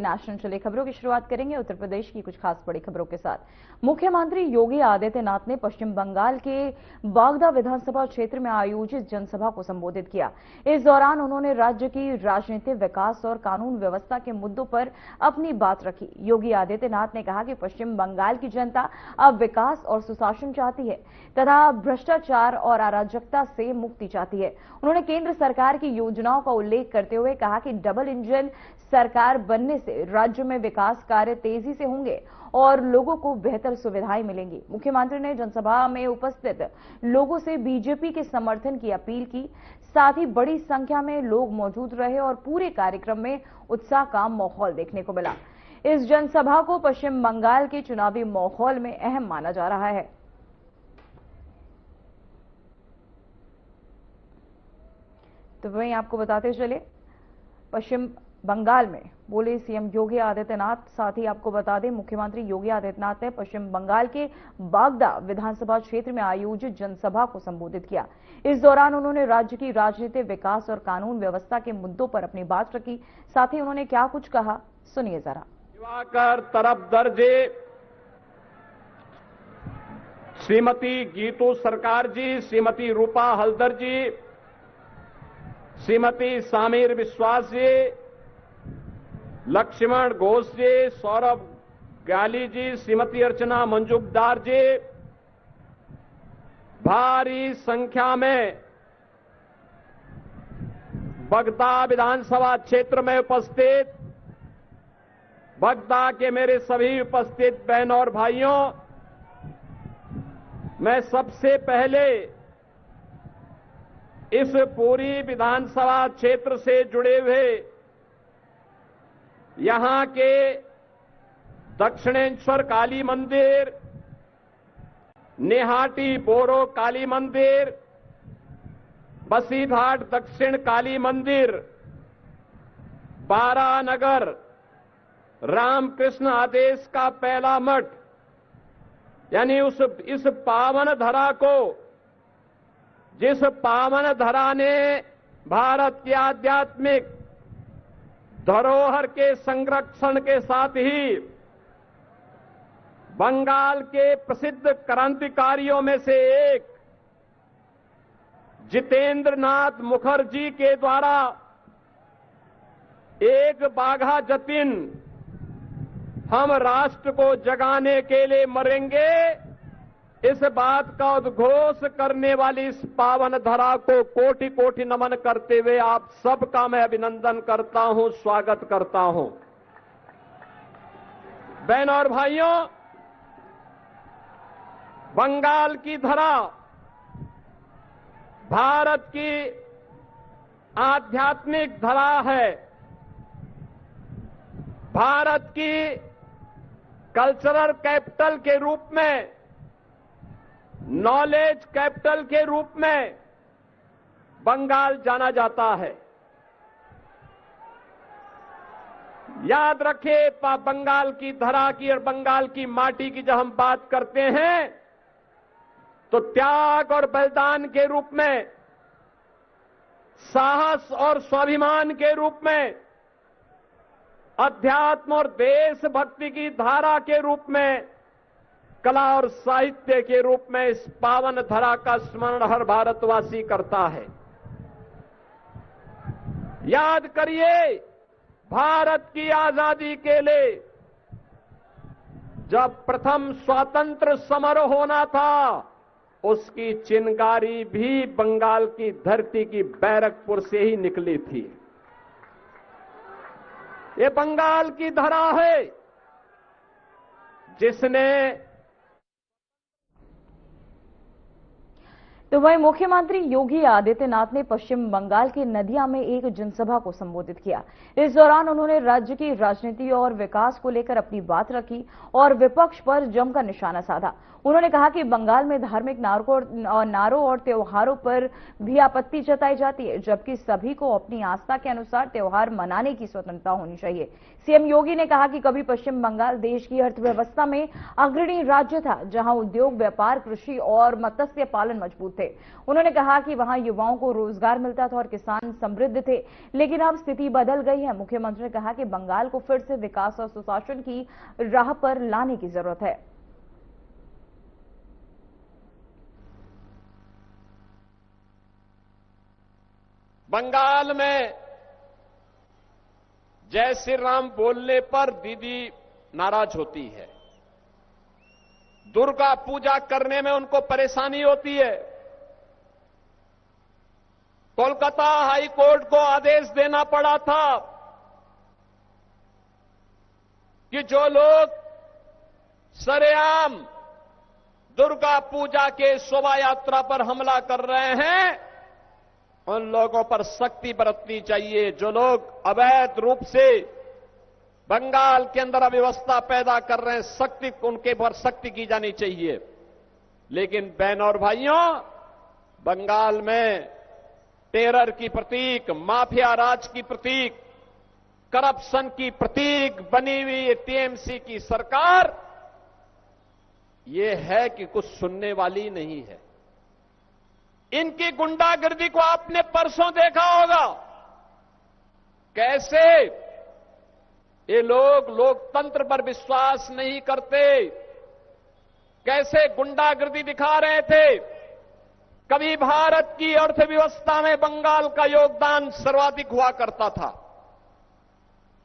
National चले खबरों की शुरुआत करेंगे उत्तर प्रदेश की कुछ खास बड़ी खबरों के साथ। मुख्यमंत्री योगी आदित्यनाथ ने पश्चिम बंगाल के बागदा विधानसभा क्षेत्र में आयोजित जनसभा को संबोधित किया। इस दौरान उन्होंने राज्य की राजनीतिक, विकास और कानून व्यवस्था के मुद्दों पर अपनी बात रखी। योगी आदित्यनाथ ने कहा कि पश्चिम बंगाल की जनता अब विकास और सुशासन चाहती है तथा भ्रष्टाचार और अराजकता से मुक्ति चाहती है। उन्होंने केंद्र सरकार की योजनाओं का उल्लेख करते हुए कहा कि डबल इंजन सरकार बनने से राज्य में विकास कार्य तेजी से होंगे और लोगों को बेहतर सुविधाएं मिलेंगी। मुख्यमंत्री ने जनसभा में उपस्थित लोगों से बीजेपी के समर्थन की अपील की। साथ ही बड़ी संख्या में लोग मौजूद रहे और पूरे कार्यक्रम में उत्साह का माहौल देखने को मिला। इस जनसभा को पश्चिम बंगाल के चुनावी माहौल में अहम माना जा रहा है। तो वहीं आपको बताते चले, पश्चिम बंगाल में बोले सीएम योगी आदित्यनाथ। साथ ही आपको बता दें, मुख्यमंत्री योगी आदित्यनाथ ने पश्चिम बंगाल के बागदा विधानसभा क्षेत्र में आयोजित जनसभा को संबोधित किया। इस दौरान उन्होंने राज्य की राजनीतिक, विकास और कानून व्यवस्था के मुद्दों पर अपनी बात रखी। साथ ही उन्होंने क्या कुछ कहा, सुनिए जरा। दिवाकर तरफ दर्जे श्रीमती गीतू सरकार जी, श्रीमती रूपा हल्दर जी, श्रीमती सामीर विश्वास जी, लक्ष्मण घोष जी, सौरभ गाली जी, श्रीमती अर्चना मंजुमदार जी, भारी संख्या में बगदा विधानसभा क्षेत्र में उपस्थित बगदा के मेरे सभी उपस्थित बहनों और भाइयों, मैं सबसे पहले इस पूरी विधानसभा क्षेत्र से जुड़े हुए यहां के दक्षिणेश्वर काली मंदिर, नेहाटी बोरो काली मंदिर, बसीघाट दक्षिण काली मंदिर, बारानगर रामकृष्ण आदेश का पहला मठ, यानी इस पावन धरा को, जिस पावन धरा ने भारत की आध्यात्मिक धरोहर के संरक्षण के साथ ही बंगाल के प्रसिद्ध क्रांतिकारियों में से एक जितेंद्र नाथ मुखर्जी के द्वारा एक बाघा जतिन, हम राष्ट्र को जगाने के लिए मरेंगे, इस बात का उद्घोष करने वाली इस पावन धरा को कोटि कोटि नमन करते हुए आप सबका मैं अभिनंदन करता हूं, स्वागत करता हूं। बहनों और भाइयों, बंगाल की धरा भारत की आध्यात्मिक धरा है, भारत की कल्चरल कैपिटल के रूप में, नॉलेज कैपिटल के रूप में बंगाल जाना जाता है। याद रखें, बंगाल की धरा की और बंगाल की माटी की जब हम बात करते हैं तो त्याग और बलिदान के रूप में, साहस और स्वाभिमान के रूप में, अध्यात्म और देशभक्ति की धारा के रूप में, कला और साहित्य के रूप में इस पावन धरा का स्मरण हर भारतवासी करता है। याद करिए, भारत की आजादी के लिए जब प्रथम स्वतंत्र समारोह होना था, उसकी चिंगारी भी बंगाल की धरती की बैरकपुर से ही निकली थी। ये बंगाल की धरा है जिसने। तो वहीं मुख्यमंत्री योगी आदित्यनाथ ने पश्चिम बंगाल की नदिया में एक जनसभा को संबोधित किया। इस दौरान उन्होंने राज्य की राजनीति और विकास को लेकर अपनी बात रखी और विपक्ष पर जमकर निशाना साधा। उन्होंने कहा कि बंगाल में धार्मिक नारों और त्योहारों पर भी आपत्ति जताई जाती है, जबकि सभी को अपनी आस्था के अनुसार त्योहार मनाने की स्वतंत्रता होनी चाहिए। सीएम योगी ने कहा कि कभी पश्चिम बंगाल देश की अर्थव्यवस्था में अग्रणी राज्य था, जहां उद्योग, व्यापार, कृषि और मत्स्य पालन मजबूत थे। थे। उन्होंने कहा कि वहां युवाओं को रोजगार मिलता था और किसान समृद्ध थे, लेकिन अब स्थिति बदल गई है। मुख्यमंत्री ने कहा कि बंगाल को फिर से विकास और सुशासन की राह पर लाने की जरूरत है। बंगाल में जय श्री राम बोलने पर दीदी नाराज होती है, दुर्गा पूजा करने में उनको परेशानी होती है। कोलकाता हाई कोर्ट को आदेश देना पड़ा था कि जो लोग सरेआम दुर्गा पूजा के शोभा यात्रा पर हमला कर रहे हैं उन लोगों पर सख्ती बरतनी चाहिए। जो लोग अवैध रूप से बंगाल के अंदर अव्यवस्था पैदा कर रहे हैं, सख्ती उनके पर सख्ती की जानी चाहिए। लेकिन बहनों और भाइयों, बंगाल में टेरर की प्रतीक, माफिया राज की प्रतीक, करप्शन की प्रतीक बनी हुई टीएमसी की सरकार ये है कि कुछ सुनने वाली नहीं है। इनकी गुंडागर्दी को आपने परसों देखा होगा, कैसे ये लोग लोकतंत्र पर विश्वास नहीं करते, कैसे गुंडागर्दी दिखा रहे थे। कभी भारत की अर्थव्यवस्था में बंगाल का योगदान सर्वाधिक हुआ करता था,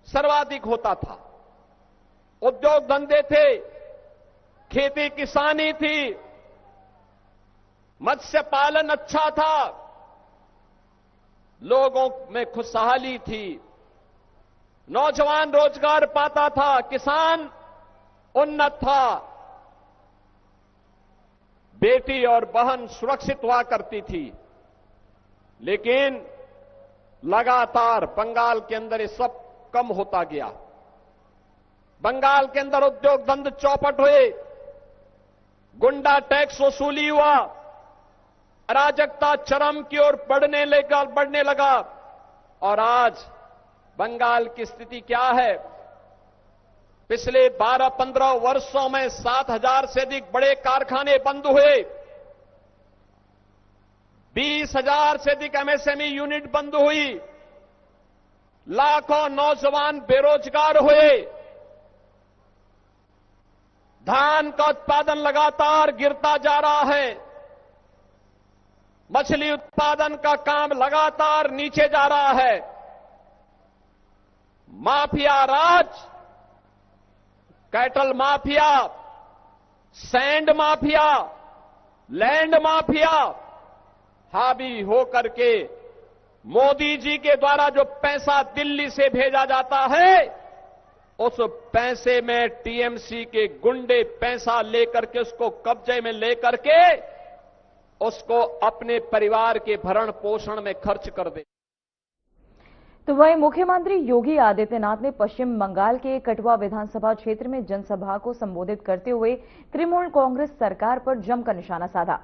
सर्वाधिक होता था। उद्योग धंधे थे, खेती किसानी थी, मत्स्य पालन अच्छा था, लोगों में खुशहाली थी, नौजवान रोजगार पाता था, किसान उन्नत था, बेटी और बहन सुरक्षित हुआ करती थी। लेकिन लगातार बंगाल के अंदर ये सब कम होता गया। बंगाल के अंदर उद्योग धंधे चौपट हुए, गुंडा टैक्स वसूली हुआ, अराजकता चरम की ओर बढ़ने लगा। और आज बंगाल की स्थिति क्या है? पिछले 12-15 वर्षों में 7,000 से अधिक बड़े कारखाने बंद हुए, 20,000 से अधिक एमएसएमई यूनिट बंद हुई, लाखों नौजवान बेरोजगार हुए, धान का उत्पादन लगातार गिरता जा रहा है, मछली उत्पादन का काम लगातार नीचे जा रहा है। माफिया राज, cattle mafia, sand mafia, land mafia हावी होकर के मोदी जी के द्वारा जो पैसा दिल्ली से भेजा जाता है, उस पैसे में टीएमसी के गुंडे पैसा लेकर के उसको कब्जे में लेकर के उसको अपने परिवार के भरण पोषण में खर्च कर दे। तो वहीं मुख्यमंत्री योगी आदित्यनाथ ने पश्चिम बंगाल के कटवा विधानसभा क्षेत्र में जनसभा को संबोधित करते हुए तृणमूल कांग्रेस सरकार पर जमकर निशाना साधा।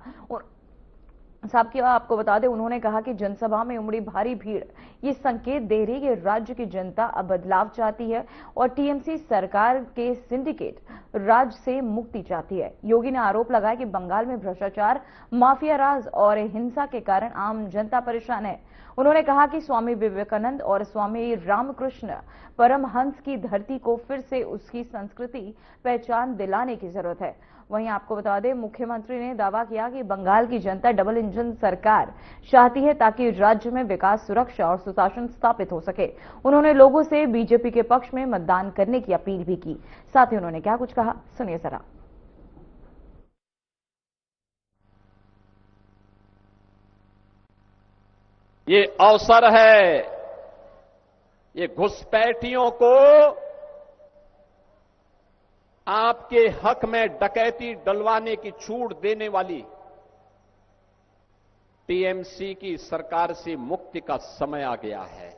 आपको बता दें, उन्होंने कहा कि जनसभा में उमड़ी भारी भीड़ ये संकेत दे रही कि राज्य की जनता अब बदलाव चाहती है और टीएमसी सरकार के सिंडिकेट राज से मुक्ति चाहती है। योगी ने आरोप लगाया कि बंगाल में भ्रष्टाचार, माफिया राज और हिंसा के कारण आम जनता परेशान है। उन्होंने कहा कि स्वामी विवेकानंद और स्वामी रामकृष्ण परमहंस की धरती को फिर से उसकी संस्कृति पहचान दिलाने की जरूरत है। वहीं आपको बता दें, मुख्यमंत्री ने दावा किया कि बंगाल की जनता डबल इंजन सरकार चाहती है ताकि राज्य में विकास, सुरक्षा और सुशासन स्थापित हो सके। उन्होंने लोगों से बीजेपी के पक्ष में मतदान करने की अपील भी की। साथ ही उन्होंने क्या कुछ कहा, सुनिए जरा। ये अवसर है ये घुसपैठियों को आपके हक में डकैती डलवाने की छूट देने वाली टीएमसी की सरकार से मुक्ति का समय आ गया है।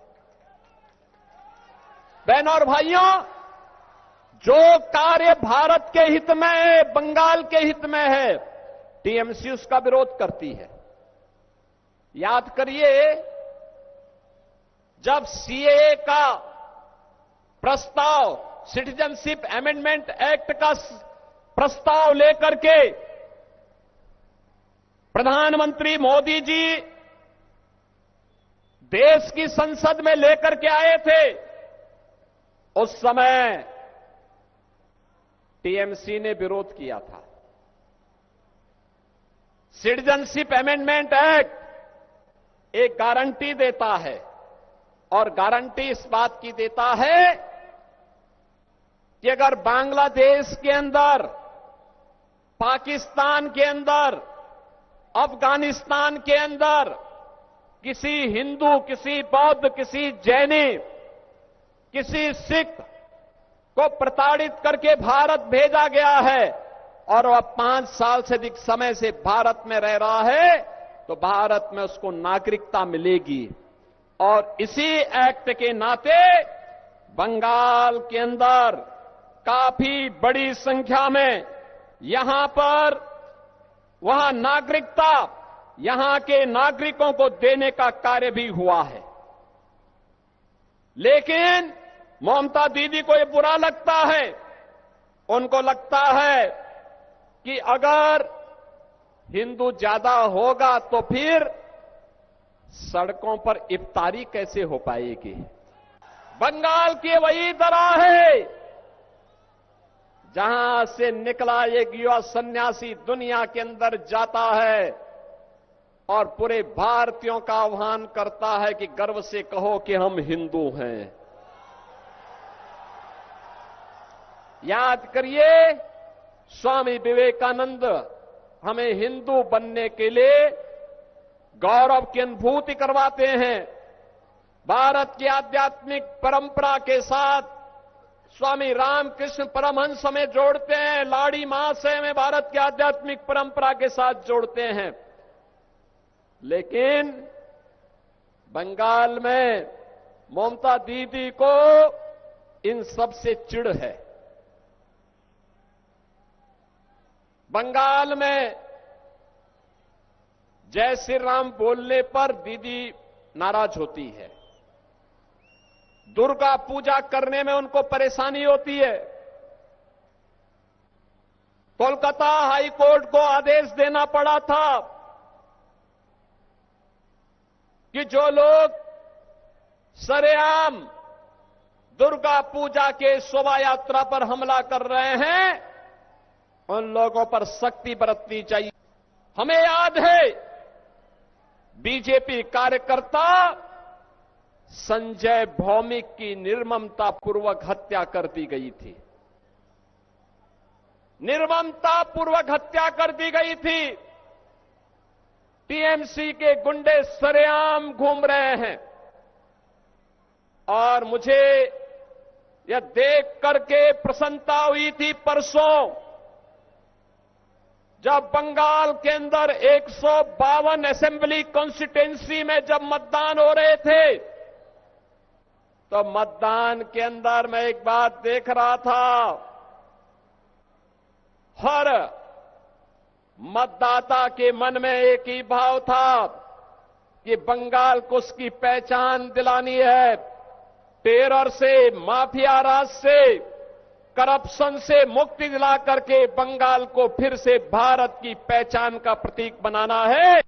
बहनों और भाइयों, जो कार्य भारत के हित में है, बंगाल के हित में है, टीएमसी उसका विरोध करती है। याद करिए, जब सीएए का प्रस्ताव, सिटीजनशिप अमेंडमेंट एक्ट का प्रस्ताव लेकर के प्रधानमंत्री मोदी जी देश की संसद में लेकर के आए थे, उस समय टीएमसी ने विरोध किया था। सिटीजनशिप अमेंडमेंट एक्ट एक गारंटी देता है, और गारंटी इस बात की देता है कि अगर बांग्लादेश के अंदर, पाकिस्तान के अंदर, अफगानिस्तान के अंदर किसी हिंदू, किसी बौद्ध, किसी जैनी, किसी सिख को प्रताड़ित करके भारत भेजा गया है और वह 5 साल से अधिक समय से भारत में रह रहा है, तो भारत में उसको नागरिकता मिलेगी। और इसी एक्ट के नाते बंगाल के अंदर काफी बड़ी संख्या में यहां पर वहां नागरिकता यहां के नागरिकों को देने का कार्य भी हुआ है। लेकिन ममता दीदी को यह बुरा लगता है। उनको लगता है कि अगर हिंदू ज्यादा होगा तो फिर सड़कों पर इफ्तारी कैसे हो पाएगी। बंगाल की वही दरा है जहां से निकला एक युवा सन्यासी दुनिया के अंदर जाता है और पूरे भारतीयों का आह्वान करता है कि गर्व से कहो कि हम हिंदू हैं। याद करिए, स्वामी विवेकानंद हमें हिंदू बनने के लिए गौरव की अनुभूति करवाते हैं। भारत की आध्यात्मिक परंपरा के साथ स्वामी रामकृष्ण परमहंस हमें जोड़ते हैं, लाड़ी मां से हमें भारत की आध्यात्मिक परंपरा के साथ जोड़ते हैं। लेकिन बंगाल में ममता दीदी को इन सब से चिढ़ है। बंगाल में जय श्री राम बोलने पर दीदी नाराज होती है। दुर्गा पूजा करने में उनको परेशानी होती है। कोलकाता हाई कोर्ट को आदेश देना पड़ा था कि जो लोग सरेआम दुर्गा पूजा के शोभा यात्रा पर हमला कर रहे हैं, उन लोगों पर सख्ती बरतनी चाहिए। हमें याद है, बीजेपी कार्यकर्ता संजय भौमिक की निर्ममता पूर्वक हत्या कर दी गई थी। निर्ममता पूर्वक हत्या कर दी गई थी। टीएमसी के गुंडे सरेआम घूम रहे हैं और मुझे यह देख करके प्रसन्नता हुई थी परसों, जब बंगाल के अंदर 152 असेंबली कॉन्स्टिट्यूएंसी में जब मतदान हो रहे थे, तो मतदान के अंदर मैं एक बात देख रहा था, हर मतदाता के मन में एक ही भाव था कि बंगाल को उसकी पहचान दिलानी है। टेरर से, माफिया राज से, करप्शन से मुक्ति दिला करके बंगाल को फिर से भारत की पहचान का प्रतीक बनाना है।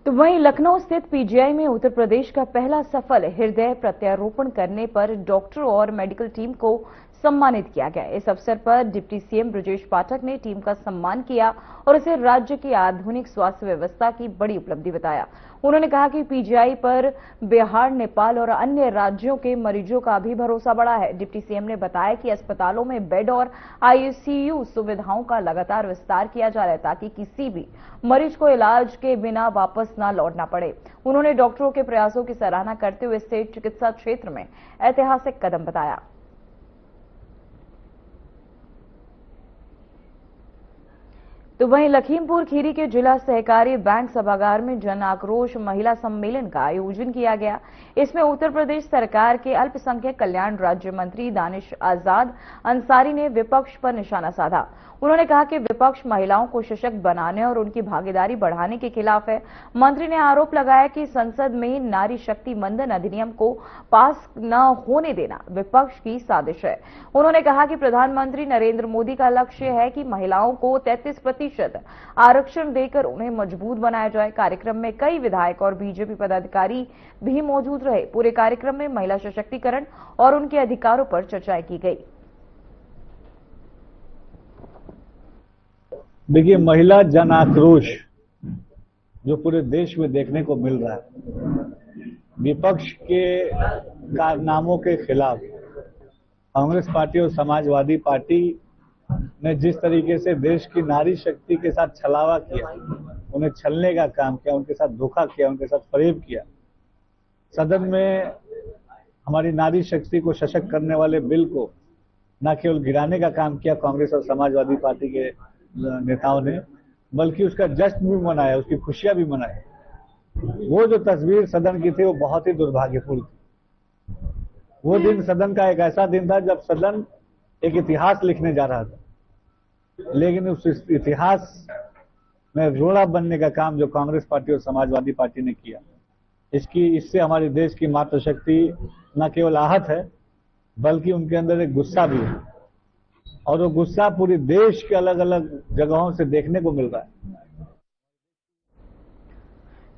तो वहीं लखनऊ स्थित पीजीआई में उत्तर प्रदेश का पहला सफल हृदय प्रत्यारोपण करने पर डॉक्टरों और मेडिकल टीम को सम्मानित किया गया। इस अवसर पर डिप्टी सीएम ब्रजेश पाठक ने टीम का सम्मान किया और इसे राज्य की आधुनिक स्वास्थ्य व्यवस्था की बड़ी उपलब्धि बताया। उन्होंने कहा कि पीजीआई पर बिहार, नेपाल और अन्य राज्यों के मरीजों का भी भरोसा बढ़ा है। डिप्टी सीएम ने बताया कि अस्पतालों में बेड और आईसीयू सुविधाओं का लगातार विस्तार किया जा रहा है ताकि किसी भी मरीज को इलाज के बिना वापस न लौटना पड़े। उन्होंने डॉक्टरों के प्रयासों की सराहना करते हुए इसे चिकित्सा क्षेत्र में ऐतिहासिक कदम बताया। तो वहीं लखीमपुर खीरी के जिला सहकारी बैंक सभागार में जन आक्रोश महिला सम्मेलन का आयोजन किया गया। इसमें उत्तर प्रदेश सरकार के अल्पसंख्यक कल्याण राज्य मंत्री दानिश आजाद अंसारी ने विपक्ष पर निशाना साधा। उन्होंने कहा कि विपक्ष महिलाओं को सशक्त बनाने और उनकी भागीदारी बढ़ाने के खिलाफ है। मंत्री ने आरोप लगाया कि संसद में नारी शक्ति मंदन अधिनियम को पास न होने देना विपक्ष की साजिश है। उन्होंने कहा कि प्रधानमंत्री नरेंद्र मोदी का लक्ष्य है कि महिलाओं को 33% आरक्षण देकर उन्हें मजबूत बनाया जाए। कार्यक्रम में कई विधायक और बीजेपी पदाधिकारी भी मौजूद रहे। पूरे कार्यक्रम में महिला सशक्तिकरण और उनके अधिकारों पर चर्चाएं की गई। देखिए, महिला जन आक्रोश जो पूरे देश में देखने को मिल रहा है, विपक्ष के कारनामों के खिलाफ कांग्रेस पार्टी और समाजवादी पार्टी ने जिस तरीके से देश की नारी शक्ति के साथ छलावा किया, उन्हें छलने का काम किया, उनके साथ धोखा किया, उनके साथ फरेब किया। सदन में हमारी नारी शक्ति को सशक्त करने वाले बिल को न केवल गिराने का काम किया कांग्रेस और समाजवादी पार्टी के नेताओं ने, बल्कि उसका जश्न भी मनाया, उसकी खुशियां भी मनाई। वो जो तस्वीर सदन की थी वो बहुत ही दुर्भाग्यपूर्ण थी। वो दिन सदन का एक ऐसा दिन था जब सदन एक इतिहास लिखने जा रहा था, लेकिन उस इतिहास में रोड़ा बनने का काम जो कांग्रेस पार्टी और समाजवादी पार्टी ने किया, इससे हमारे देश की मातृशक्ति न केवल आहत है बल्कि उनके अंदर एक गुस्सा भी है, और वो गुस्सा पूरे देश के अलग अलग जगहों से देखने को मिल रहा है।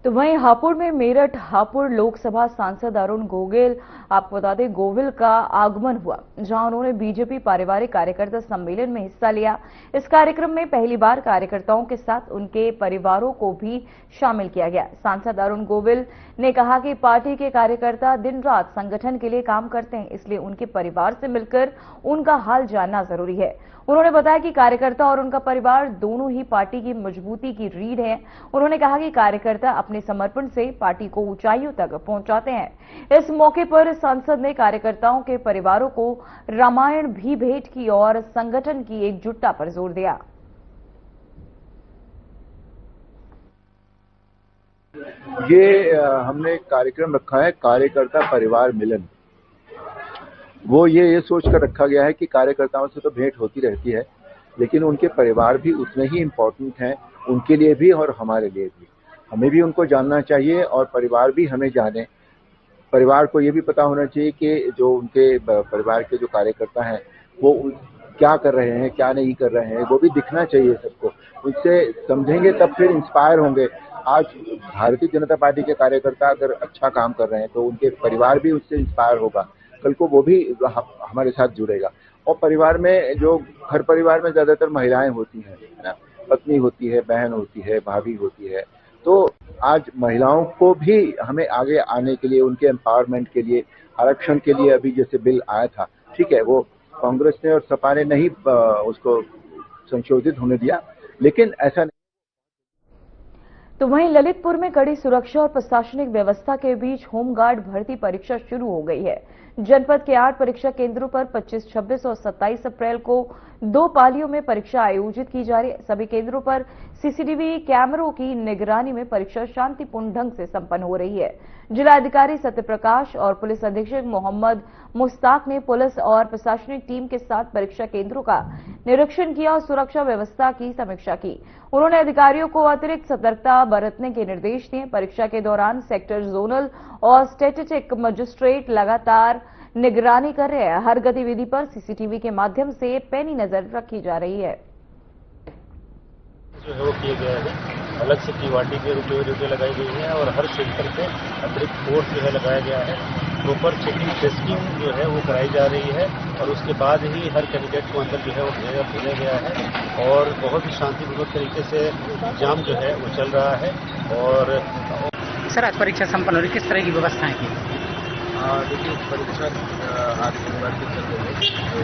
तो वहीं हापुड़ में मेरठ हापुड़ लोकसभा सांसद अरुण गोविल, आपको बता दें, गोविल का आगमन हुआ, जहां उन्होंने बीजेपी पारिवारिक कार्यकर्ता सम्मेलन में हिस्सा लिया। इस कार्यक्रम में पहली बार कार्यकर्ताओं के साथ उनके परिवारों को भी शामिल किया गया। सांसद अरुण गोविल ने कहा कि पार्टी के कार्यकर्ता दिन रात संगठन के लिए काम करते हैं, इसलिए उनके परिवार से मिलकर उनका हाल जानना जरूरी है। उन्होंने बताया कि कार्यकर्ता और उनका परिवार दोनों ही पार्टी की मजबूती की रीढ़ है। उन्होंने कहा कि कार्यकर्ता अपने समर्पण से पार्टी को ऊंचाइयों तक पहुंचाते हैं। इस मौके पर सांसद ने कार्यकर्ताओं के परिवारों को रामायण भी भेंट की और संगठन की एकजुटता पर जोर दिया। ये हमने कार्यक्रम रखा है कार्यकर्ता परिवार मिलन। वो ये सोच कर रखा गया है कि कार्यकर्ताओं से तो भेंट होती रहती है, लेकिन उनके परिवार भी उतने ही इम्पोर्टेंट हैं, उनके लिए भी और हमारे लिए भी। हमें भी उनको जानना चाहिए और परिवार भी हमें जाने। परिवार को ये भी पता होना चाहिए कि जो उनके परिवार के जो कार्यकर्ता हैं वो क्या कर रहे हैं, क्या नहीं कर रहे हैं, वो भी दिखना चाहिए सबको। उससे समझेंगे तब फिर इंस्पायर होंगे। आज भारतीय जनता पार्टी के कार्यकर्ता अगर अच्छा काम कर रहे हैं तो उनके परिवार भी उससे इंस्पायर होगा, कल को वो भी हमारे साथ जुड़ेगा। और परिवार में जो घर परिवार में ज्यादातर महिलाएं होती हैं, है ना, पत्नी होती है, बहन होती है, भाभी होती है। तो आज महिलाओं को भी हमें आगे आने के लिए, उनके एम्पावरमेंट के लिए, आरक्षण के लिए अभी जैसे बिल आया था, ठीक है, वो कांग्रेस ने और सपा ने नहीं उसको संशोधित होने दिया, लेकिन ऐसा नहीं। तो वहीं ललितपुर में कड़ी सुरक्षा और प्रशासनिक व्यवस्था के बीच होमगार्ड भर्ती परीक्षा शुरू हो गई है। जनपद के 8 परीक्षा केंद्रों पर 25, 26 और 27 अप्रैल को 2 पालियों में परीक्षा आयोजित की जा रही है। सभी केंद्रों पर सीसीटीवी कैमरों की निगरानी में परीक्षा शांतिपूर्ण ढंग से संपन्न हो रही है। जिलाधिकारी सत्यप्रकाश और पुलिस अधीक्षक मोहम्मद मुश्ताक ने पुलिस और प्रशासनिक टीम के साथ परीक्षा केंद्रों का निरीक्षण किया और सुरक्षा व्यवस्था की समीक्षा की। उन्होंने अधिकारियों को अतिरिक्त सतर्कता बरतने के निर्देश दिए। परीक्षा के दौरान सेक्टर जोनल और स्टैटिस्टिक मजिस्ट्रेट लगातार निगरानी कर रहे हैं। हर गतिविधि पर सीसीटीवी के माध्यम से पैनी नजर रखी जा रही है। जो है वो किए गए हैं, अलग से टीवाटी के ड्यूटी लगाई गई है और हर सेक्टर पे अतिरिक्त फोर्स जो है लगाया गया है। प्रॉपर चेकिंग टेस्टिंग जो है वो कराई जा रही है और उसके बाद ही हर कैंडिडेट को अंदर जो है वो भेजा गया है और बहुत ही शांतिपूर्वक तरीके से एग्जाम जो है वो चल रहा है। और सर, आज परीक्षा संपन्न हो रही, किस तरह की व्यवस्थाएं की? देखिए, परीक्षा आज सोमवार की चल रही है, तो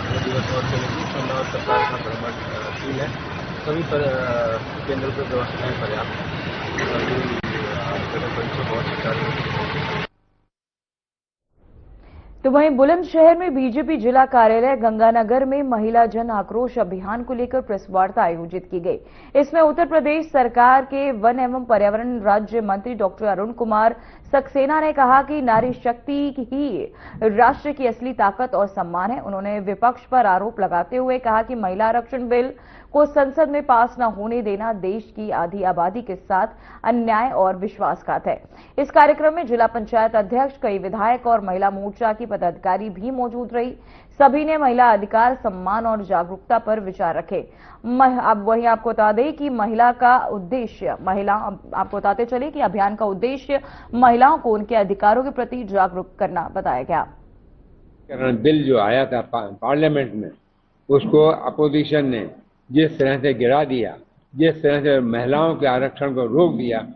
2 दिवस और चलेगी। और सरकार का भ्रमणशील है, सभी केंद्रों पर व्यवस्थाएं पर्याप्त हैं। परीक्षा बहुत सुचारू है। तो वहीं बुलंदशहर में बीजेपी जिला कार्यालय गंगानगर में महिला जन आक्रोश अभियान को लेकर प्रेस वार्ता आयोजित की गई। इसमें उत्तर प्रदेश सरकार के वन एवं पर्यावरण राज्य मंत्री डॉक्टर अरुण कुमार सक्सेना ने कहा कि नारी शक्ति ही राष्ट्र की असली ताकत और सम्मान है। उन्होंने विपक्ष पर आरोप लगाते हुए कहा कि महिला आरक्षण बिल को संसद में पास न होने देना देश की आधी आबादी के साथ अन्याय और विश्वासघात है। इस कार्यक्रम में जिला पंचायत अध्यक्ष, कई विधायक और महिला मोर्चा की पदाधिकारी भी मौजूद रही। सभी ने महिला अधिकार, सम्मान और जागरूकता पर विचार रखे। अब वहीं आपको बता दें कि आपको बताते चले कि अभियान का उद्देश्य महिलाओं को उनके अधिकारों के प्रति जागरूक करना बताया गया। बिल जो आया था पार्लियामेंट में, उसको अपोजिशन ने जिस तरह से गिरा दिया, जिस तरह से महिलाओं के आरक्षण को रोक दिया,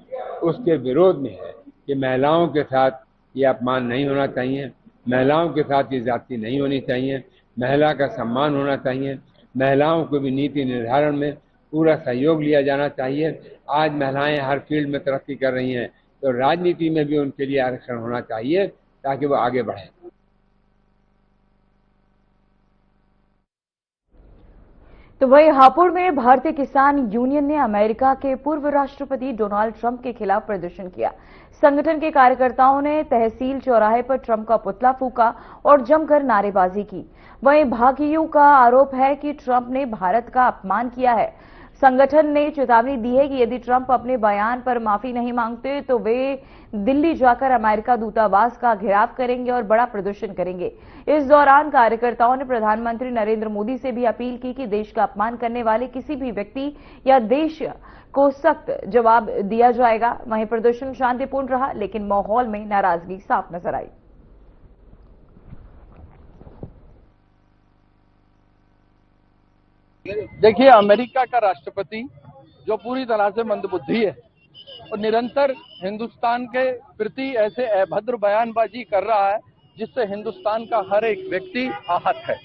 उसके विरोध में है कि महिलाओं के साथ ये अपमान नहीं होना चाहिए, महिलाओं के साथ ये जाति नहीं होनी चाहिए, महिला का सम्मान होना चाहिए, महिलाओं को भी नीति निर्धारण में पूरा सहयोग लिया जाना चाहिए। आज महिलाएं हर फील्ड में तरक्की कर रही हैं, तो राजनीति में भी उनके लिए आरक्षण होना चाहिए ताकि वो आगे बढ़े। तो वहीं हापुड़ में भारतीय किसान यूनियन ने अमेरिका के पूर्व राष्ट्रपति डोनाल्ड ट्रंप के खिलाफ प्रदर्शन किया। संगठन के कार्यकर्ताओं ने तहसील चौराहे पर ट्रंप का पुतला फूंका और जमकर नारेबाजी की। वहीं भाकियू का आरोप है कि ट्रंप ने भारत का अपमान किया है। संगठन ने चेतावनी दी है कि यदि ट्रंप अपने बयान पर माफी नहीं मांगते तो वे दिल्ली जाकर अमेरिका दूतावास का घेराव करेंगे और बड़ा प्रदर्शन करेंगे। इस दौरान कार्यकर्ताओं ने प्रधानमंत्री नरेंद्र मोदी से भी अपील की कि देश का अपमान करने वाले किसी भी व्यक्ति या देश को सख्त जवाब दिया जाएगा। वहीं प्रदर्शन शांतिपूर्ण रहा, लेकिन माहौल में नाराजगी साफ नजर आई। देखिए, अमेरिका का राष्ट्रपति जो पूरी तरह से मंदबुद्धि है और निरंतर हिंदुस्तान के प्रति ऐसे अभद्र बयानबाजी कर रहा है जिससे हिंदुस्तान का हर एक व्यक्ति आहत है।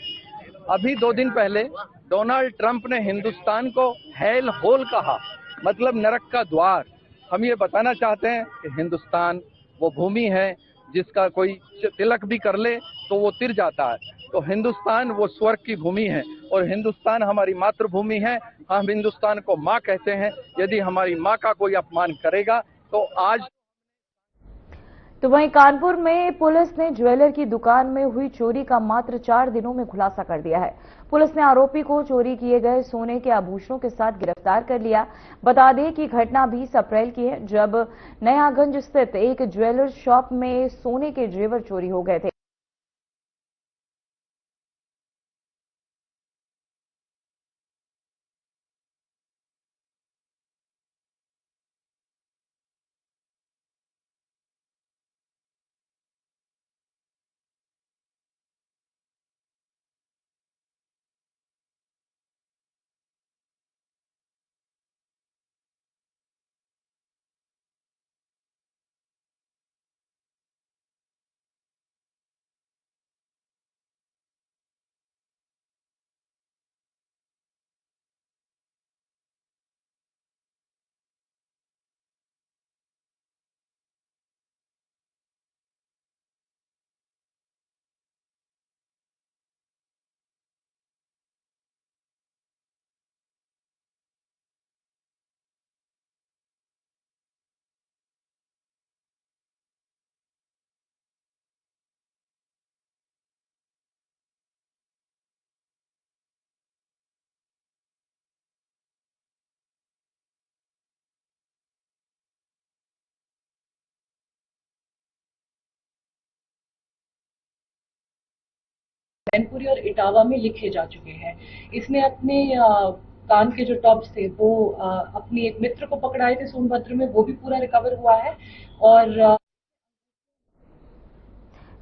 अभी 2 दिन पहले डोनाल्ड ट्रंप ने हिंदुस्तान को हेल होल कहा, मतलब नरक का द्वार। हम ये बताना चाहते हैं कि हिंदुस्तान वो भूमि है जिसका कोई तिलक भी कर ले तो वो तिर जाता है। तो हिंदुस्तान वो स्वर्ग की भूमि है और हिंदुस्तान हमारी मातृभूमि है। हम हिंदुस्तान को माँ कहते हैं। यदि हमारी माँ का कोई अपमान करेगा तो आज। तो वहीं कानपुर में पुलिस ने ज्वेलर की दुकान में हुई चोरी का मात्र 4 दिनों में खुलासा कर दिया है। पुलिस ने आरोपी को चोरी किए गए सोने के आभूषणों के साथ गिरफ्तार कर लिया। बता दें कि घटना 20 अप्रैल की है, जब नयागंज स्थित एक ज्वेलर शॉप में सोने के जेवर चोरी हो गए थे। मैनपुरी और इटावा में लिखे जा चुके हैं। इसने अपने कान के जो टॉप्स थे वो अपनी एक मित्र को पकड़ाए थे सोनभद्र में, वो भी पूरा रिकवर हुआ है। और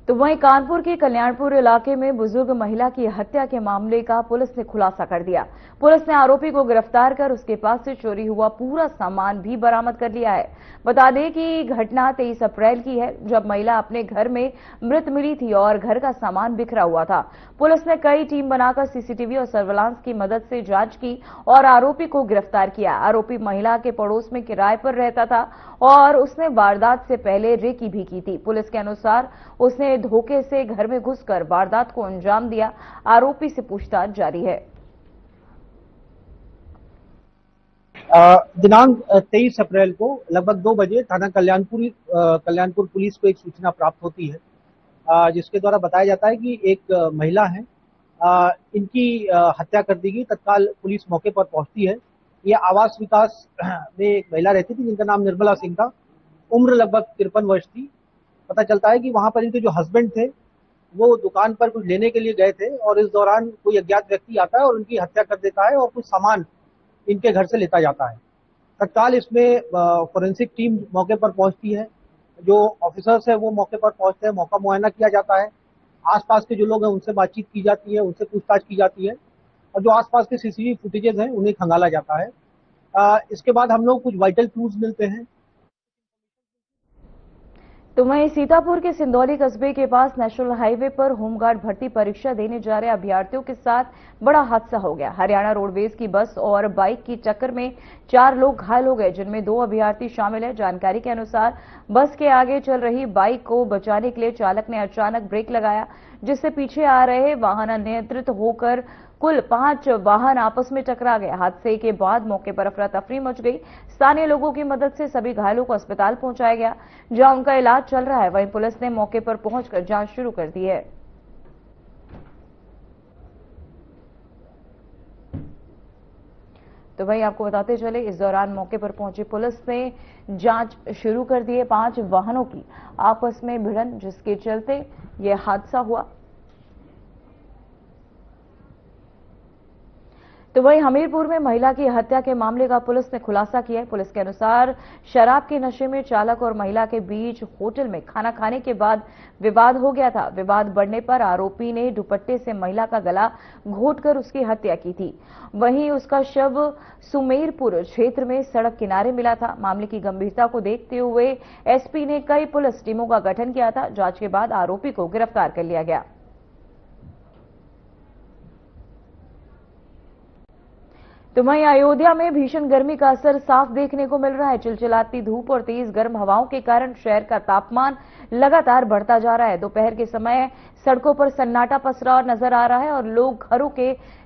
तो वहीं कानपुर के कल्याणपुर इलाके में बुजुर्ग महिला की हत्या के मामले का पुलिस ने खुलासा कर दिया। पुलिस ने आरोपी को गिरफ्तार कर उसके पास से चोरी हुआ पूरा सामान भी बरामद कर लिया है। बता दें कि घटना 23 अप्रैल की है, जब महिला अपने घर में मृत मिली थी और घर का सामान बिखरा हुआ था। पुलिस ने कई टीम बनाकर सीसीटीवी और सर्विलांस की मदद से जांच की और आरोपी को गिरफ्तार किया। आरोपी महिला के पड़ोस में किराए पर रहता था और उसने वारदात से पहले रेकी भी की थी। पुलिस के अनुसार उसने जिसने धोखे से घर में घुसकर वारदात को अंजाम दिया। आरोपी से पूछताछ जारी है। दिनांक 23 अप्रैल को लगभग 2 बजे थाना कल्याणपुर पुलिस को एक सूचना प्राप्त होती है, जिसके द्वारा बताया जाता है कि एक महिला है, इनकी हत्या कर दी गई। तत्काल पुलिस मौके पर पहुंचती है। यह आवास विकास में एक महिला रहती थी जिनका नाम निर्मला सिंह था। उम्र लगभग 53 वर्ष थी। पता चलता है कि वहां पर इनके जो हस्बैंड थे वो दुकान पर कुछ लेने के लिए गए थे और इस दौरान कोई अज्ञात व्यक्ति आता है और उनकी हत्या कर देता है और कुछ सामान इनके घर से लेता जाता है। तत्काल इसमें फोरेंसिक टीम मौके पर पहुंचती है। जो ऑफिसर्स है वो मौके पर पहुंचते हैं, मौका मुआयना किया जाता है। आसपास के जो लोग हैं उनसे बातचीत की जाती है, उनसे पूछताछ की जाती है और जो आसपास के सीसीटीवी फुटेजेस हैं उन्हें खंगाला जाता है। इसके बाद हम लोग कुछ वाइटल क्लूज मिलते हैं। तो वहीं सीतापुर के सिंदौली कस्बे के पास नेशनल हाईवे पर होमगार्ड भर्ती परीक्षा देने जा रहे अभ्यर्थियों के साथ बड़ा हादसा हो गया। हरियाणा रोडवेज की बस और बाइक की टक्कर में 4 लोग घायल हो गए, जिनमें 2 अभ्यर्थी शामिल हैं। जानकारी के अनुसार बस के आगे चल रही बाइक को बचाने के लिए चालक ने अचानक ब्रेक लगाया, जिससे पीछे आ रहे वाहन अनियंत्रित होकर कुल 5 वाहन आपस में टकरा गए। हादसे के बाद मौके पर अफरा तफरी मच गई। स्थानीय लोगों की मदद से सभी घायलों को अस्पताल पहुंचाया गया, जहां उनका इलाज चल रहा है। वहीं पुलिस ने मौके पर पहुंचकर जांच शुरू कर दी है। तो वहीं आपको बताते चले, इस दौरान मौके पर पहुंची पुलिस ने जांच शुरू कर दी है। 5 वाहनों की आपस में भिड़न, जिसके चलते यह हादसा हुआ। तो वहीं हमीरपुर में महिला की हत्या के मामले का पुलिस ने खुलासा किया है। पुलिस के अनुसार शराब के नशे में चालक और महिला के बीच होटल में खाना खाने के बाद विवाद हो गया था। विवाद बढ़ने पर आरोपी ने दुपट्टे से महिला का गला घोंटकर उसकी हत्या की थी। वहीं उसका शव सुमेरपुर क्षेत्र में सड़क किनारे मिला था। मामले की गंभीरता को देखते हुए एसपी ने कई पुलिस टीमों का गठन किया था। जांच के बाद आरोपी को गिरफ्तार कर लिया गया। तो वहीं अयोध्या में भीषण गर्मी का असर साफ देखने को मिल रहा है। चिलचिलाती धूप और तेज गर्म हवाओं के कारण शहर का तापमान लगातार बढ़ता जा रहा है। दोपहर के समय सड़कों पर सन्नाटा पसरा नजर आ रहा है और लोग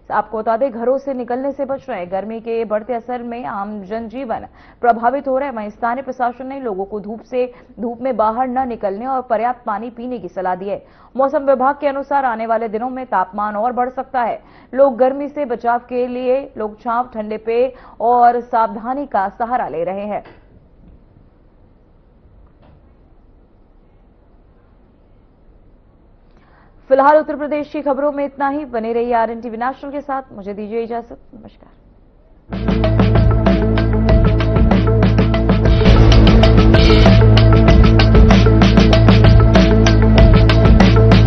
आपको बता दें, घरों से निकलने से बच रहे हैं। गर्मी के बढ़ते असर में आम जनजीवन प्रभावित हो रहा है। वहीं स्थानीय प्रशासन ने लोगों को धूप में बाहर न निकलने और पर्याप्त पानी पीने की सलाह दी है। मौसम विभाग के अनुसार आने वाले दिनों में तापमान और बढ़ सकता है। लोग गर्मी से बचाव के लिए लोग छांव, ठंडे पेय और सावधानी का सहारा ले रहे हैं। फिलहाल उत्तर प्रदेश की खबरों में इतना ही। बने रहिए RNTV नेशनल के साथ। मुझे दीजिए इजाजत। नमस्कार।